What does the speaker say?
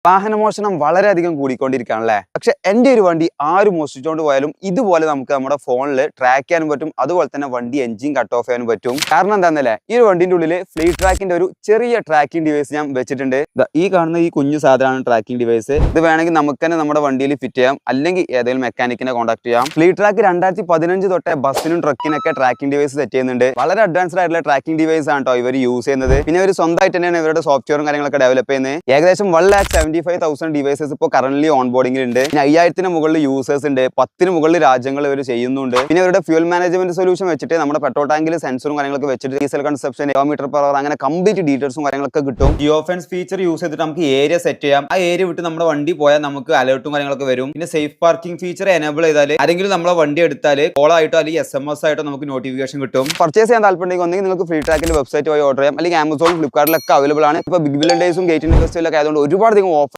വാഹനമോഷണം വളരെയധികം കൂടിക്കൊണ്ടിരിക്കുകയാണല്ലേ. പക്ഷെ എൻ്റെ ഒരു വണ്ടി ആര് മോഷ്ടിച്ചുകൊണ്ട് പോയാലും ഇതുപോലെ നമുക്ക് നമ്മുടെ ഫോണിൽ ട്രാക്ക് ചെയ്യാനും പറ്റും. അതുപോലെ തന്നെ വണ്ടി എഞ്ചിൻ കട്ട് ഓഫ് ചെയ്യാനും പറ്റും. കാരണം എന്താണെന്നല്ലേ, ഈ ഒരു വണ്ടിന്റെ ഉള്ളിൽ ഫ്ലീറ്റ് ട്രാക്കിന്റെ ഒരു ചെറിയ ട്രാക്കിംഗ് ഡിവൈസ് ഞാൻ വെച്ചിട്ടുണ്ട്. ഈ കാണുന്ന ഈ കുഞ്ഞു സാധനമാണ് ട്രാക്കിംഗ് ഡിവൈസ്. ഇത് വേണമെങ്കിൽ നമുക്ക് തന്നെ നമ്മുടെ വണ്ടിയിൽ ഫിറ്റ് ചെയ്യാം, അല്ലെങ്കിൽ ഏതെങ്കിലും മെക്കാനിക്കിനെ കോൺടാക്ട് ചെയ്യാം. ഫ്ലീറ്റ് ട്രാക്ക് 2015 തൊട്ടേ ബസ്സിനും ട്രക്കിനൊക്കെ ട്രാക്കിംഗ് ഡിവൈസ് സെറ്റ് ചെയ്യുന്നുണ്ട്. വളരെ അഡ്വാൻസ്ഡ് ആയിട്ടുള്ള ട്രാക്കിംഗ് ഡിവൈസ് ആണ് കേട്ടോ ഇവർ യൂസ് ചെയ്യുന്നത്. പിന്നെ ഇവർ സ്വന്തമായിട്ട് തന്നെയാണ് ഇവരുടെ സോഫ്റ്റ്വെയറും കാര്യങ്ങളൊക്കെ ഡെവലപ്പ് ചെയ്യുന്നത്. ഏകദേശം 1,75,000 ഡിവൈസസ് ഇപ്പോൾ കറന്റ് ഓൺ ബോർഡിംഗിൽ ഉണ്ട്. പിന്നെ 5000 മുകളിൽ യൂസേഴ്സ് ഉണ്ട്. 10 മുകളിൽ രാജ്യങ്ങൾ ഇവർ ചെയ്യുന്നുണ്ട്. പിന്നെ ഇവരുടെ ഫ്യൂൽ മാനേജ്മെന്റ് സൊല്യൂഷൻ വെച്ചിട്ട് നമ്മുടെ പെട്രോൾ ടാങ്കിൽ സെൻസറും കാര്യങ്ങളൊക്കെ വെച്ചിട്ട് diesel consumption, kilometre per hour, അങ്ങനെ കംപ്ലീറ്റ് ഡീറ്റെയിൽസും കാര്യങ്ങളൊക്കെ കിട്ടും. ജിയോഫെൻസ് ഫീച്ചർ യൂസ് ചെയ്തിട്ട് നമുക്ക് ഏരിയ സെറ്റ് ചെയ്യാം. ആ ഏരിയ വിട്ട് നമ്മുടെ വണ്ടി പോയാൽ നമുക്ക് അലേർട്ടും കാര്യങ്ങളൊക്കെ വരും. പിന്നെ സേഫ് പാർക്കിംഗ് ഫീച്ചർ എനേബിൾ ചെയ്താൽ ആരെങ്കിലും നമ്മളെ വണ്ടി എടുത്താൽ കോൾ ആയിട്ടോ അല്ലെങ്കിൽ SMS ആയിട്ടോ നമുക്ക് നോട്ടിഫിക്കേഷൻ കിട്ടും. പർച്ചേസ് ചെയ്യാൻ താല്പര്യമുണ്ടെങ്കിൽ ഒന്നെങ്കിൽ നിങ്ങൾക്ക് ഫ്ലീറ്റ് ട്രാക്കിന്റെ വെബ്സൈറ്റ് പോയി ഓർഡർ ചെയ്യാം, അല്ലെങ്കിൽ ആമസോൺ, ഫ്ലിപ്കാർട്ടിലൊക്കെ അവൈലബിൾ ആണ്. ഇപ്പോൾ ബിഗ് ബില്യൺ ഡേയ്സും ഗേറ്റിംഗ് ഫെസ്റ്റിവലൊക്കെ ആയതുകൊണ്ട് ഒരുപാട്